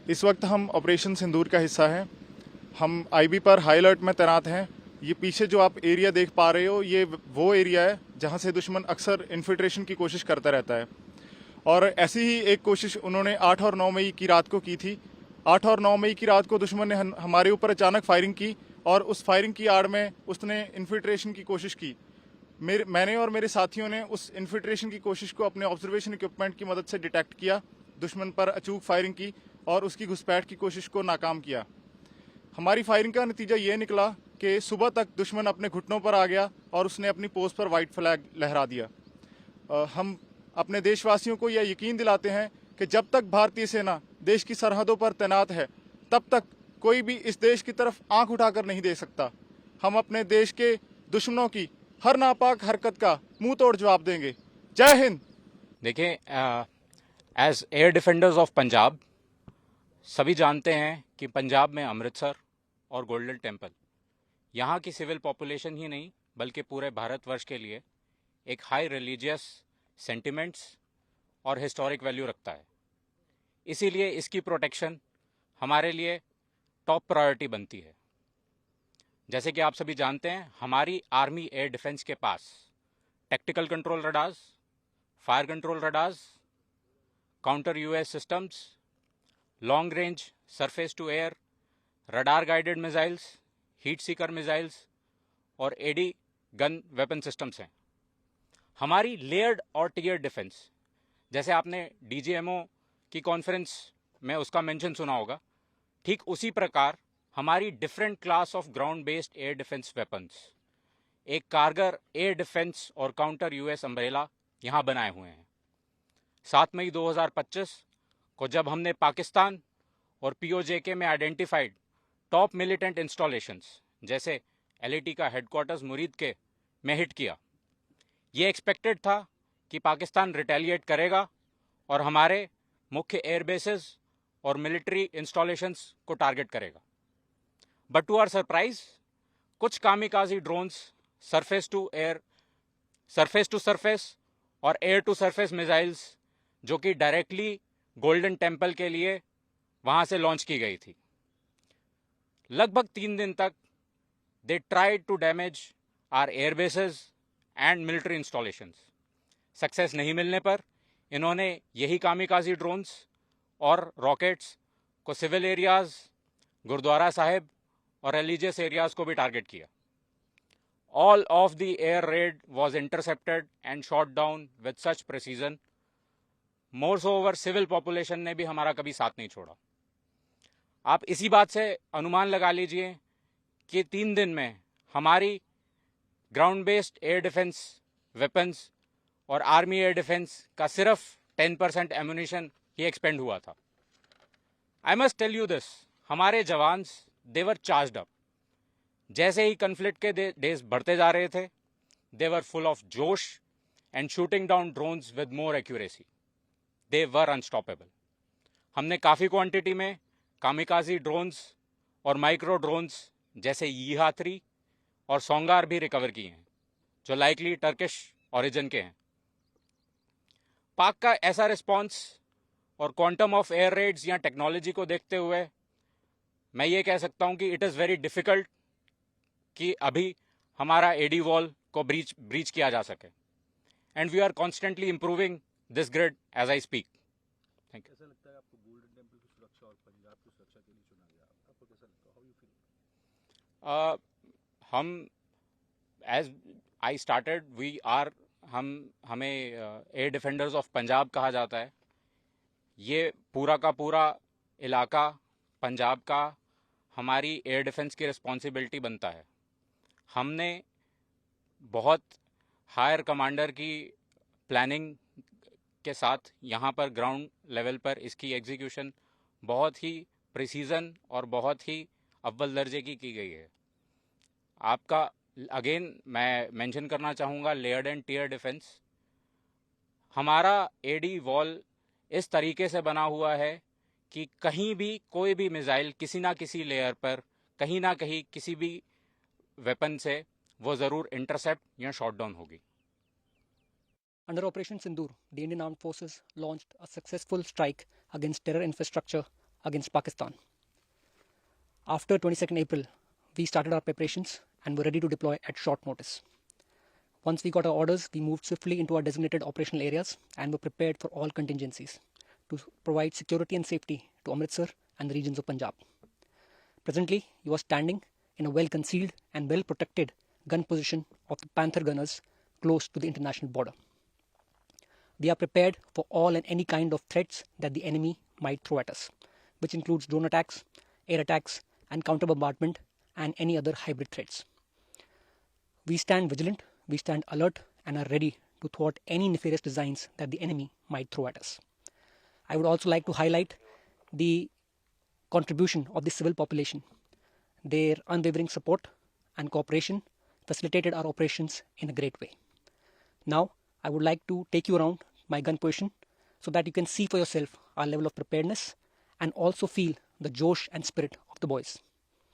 इस वक्त हम ऑपरेशन सिंदूर का हिस्सा हैं। हम आईबी पर हाई अलर्ट में तैनात हैं। ये पीछे जो आप एरिया देख पा रहे हो, ये वो एरिया है जहां से दुश्मन अक्सर इन्फिल्ट्रेशन की कोशिश करता रहता है। और ऐसी ही एक कोशिश उन्होंने 8 और 9 मई की रात को की थी। 8 और 9 मई की रात को दुश्मन ने हमारे ऊपर अचानक फायरिंग की और उस फायरिंग की आड़ में उसने इन्फिल्ट्रेशन की कोशिश की। मैंने और मेरे साथियों ने उस इन्फिल्ट्रेशन की कोशिश को अपने ऑब्जर्वेशन इक्विपमेंट की मदद से डिटेक्ट किया, दुश्मन पर अचूक फायरिंग की और उसकी घुसपैठ की कोशिश को नाकाम किया। हमारी फायरिंग का नतीजा ये निकला कि सुबह तक दुश्मन अपने घुटनों पर आ गया और उसने अपनी पोस्ट पर वाइट फ्लैग लहरा दिया। हम अपने देशवासियों को यह यकीन दिलाते हैं कि जब तक भारतीय सेना देश की सरहदों पर तैनात है, तब तक कोई भी इस देश की तरफ आंख उठाकर नहीं देख सकता। हम अपने देश के दुश्मनों की हर नापाक हरकत का मुंह तोड़ जवाब देंगे। जय हिंद। देखिए, as air defenders of Punjab सभी जानते हैं कि पंजाब में अमृतसर और गोल्डन टेम्पल यहाँ की सिविल पॉपुलेशन ही नहीं बल्कि पूरे भारतवर्ष के लिए एक हाई रिलीजियस सेंटिमेंट्स और हिस्टोरिक वैल्यू रखता है। इसीलिए इसकी प्रोटेक्शन हमारे लिए टॉप प्रायोरिटी बनती है। जैसे कि आप सभी जानते हैं, हमारी आर्मी एयर डिफेंस के पास tactical control radars, fire control radars, counter US systems, long range surface to air radar guided missiles, heat seeker missiles और एडी गन वेपन सिस्टम्स हैं। हमारी लेयर्ड और टियर डिफेंस, जैसे आपने डीजीएमओ की conference में उसका मेंशन सुना होगा, ठीक उसी प्रकार हमारी different class of ground based air defence weapons, एक कारगर एयर डिफेंस और काउंटर यूएस अम्ब्रेला यहाँ बनाए हुए हैं। 7 मई 2025 को जब हमने पाकिस्तान और पीओजेके में आइडेंटिफाइड टॉप मिलिटेंट इंस्टॉलेशंस जैसे एलएटी का हेडक्वार्टर्स मुरीद के में हिट किया, ये एक्सपेक्टेड था कि पाकिस्तान रिटेलिएट करेगा और हमारे मुख्य एयरबेसेस और मिलिट्री इंस्टॉलेशंस को टारगेट करेगा। बट टू आवर सरप्राइज, कुछ kamikaze drones surface to air, surface to surface और एयर टू सरफेस मिसाइल्स जो कि डायरेक्टली गोल्डन टेम्पल के लिए वहां से लॉन्च की गई थी, लगभग 3 दिन तक they tried to damage our airbases and military installations. Success नहीं मिलने पर इन्होंने यही कामिकाजी ड्रोन्स और रॉकेट्स को सिविल एरियाज, गुरुद्वारा साहिब और रिलीजियस एरियाज को भी टारगेट किया। All of the air raid was intercepted and shot down with such precision. More so over civil population ने भी हमारा कभी साथ नहीं छोड़ा। आप इसी बात से अनुमान लगा लीजिए कि 3 दिन में हमारी ground based air defence weapons और आर्मी एयर डिफेंस का सिर्फ 10% एम्यूनिशन ही एक्सपेंड हुआ था। I must tell you this, हमारे जवान्स देवर चार्ज्ड अप। जैसे ही कन्फ्लिक्ट के डेज बढ़ते जा रहे थे, देवर फुल ऑफ जोश and shooting down drones with more accuracy. They were unstoppable. हमने काफ़ी क्वांटिटी में कामिकाजी ड्रोन्स और माइक्रो ड्रोन्स जैसे यीहा 3 और सोंगार भी रिकवर किए हैं, जो लाइकली टर्किश ओरिजिन के हैं। पाक का ऐसा रिस्पॉन्स और क्वांटम ऑफ एयर रेड्स या टेक्नोलॉजी को देखते हुए मैं ये कह सकता हूं कि इट इज़ वेरी डिफिकल्ट कि अभी हमारा एडी वॉल को ब्रीच किया जा सके, and we are constantly improving this grid as I speak. Thank you. कैसा लगता है आपको गोल्डन टेम्पल की सुरक्षा और पंजाब की सुरक्षा के लिए चुना गया? आपको कैसा लगता है? How you feel? हम as I started we are हमें एयर डिफेंडर्स ऑफ पंजाब कहा जाता है। ये पूरा का पूरा इलाका पंजाब का हमारी एयर डिफेंस की रिस्पॉन्सिबिलिटी बनता है। हमने बहुत हायर कमांडर की प्लानिंग के साथ यहाँ पर ग्राउंड लेवल पर इसकी एग्जीक्यूशन बहुत ही प्रिसीजन और बहुत ही अव्वल दर्जे की गई है। आपका अगेन मैं मेंशन करना चाहूँगा लेयर्ड एंड टियर डिफेंस। हमारा एडी वॉल इस तरीके से बना हुआ है कि कहीं भी कोई भी मिसाइल किसी ना किसी लेयर पर कहीं ना कहीं किसी भी वेपन से वो ज़रूर इंटरसेप्ट या शॉट डाउन होगी। Under Operation Sindoor, the Indian Armed Forces launched a successful strike against terror infrastructure against Pakistan. After 22nd April, we started our preparations and were ready to deploy at short notice. Once we got our orders, we moved swiftly into our designated operational areas and were prepared for all contingencies to provide security and safety to Amritsar and the regions of Punjab. Presently, you are standing in a well-concealed and well-protected gun position of the Panther gunners close to the international border. We are prepared for all and any kind of threats that the enemy might throw at us, which includes drone attacks, air attacks, and counter-bombardment and any other hybrid threats. We stand vigilant, we stand alert, and are ready to thwart any nefarious designs that the enemy might throw at us. I would also like to highlight the contribution of the civil population. Their unwavering support and cooperation facilitated our operations in a great way. Now, I would like to take you around my gun position so that you can see for yourself our level of preparedness and also feel the josh and spirit of the boys.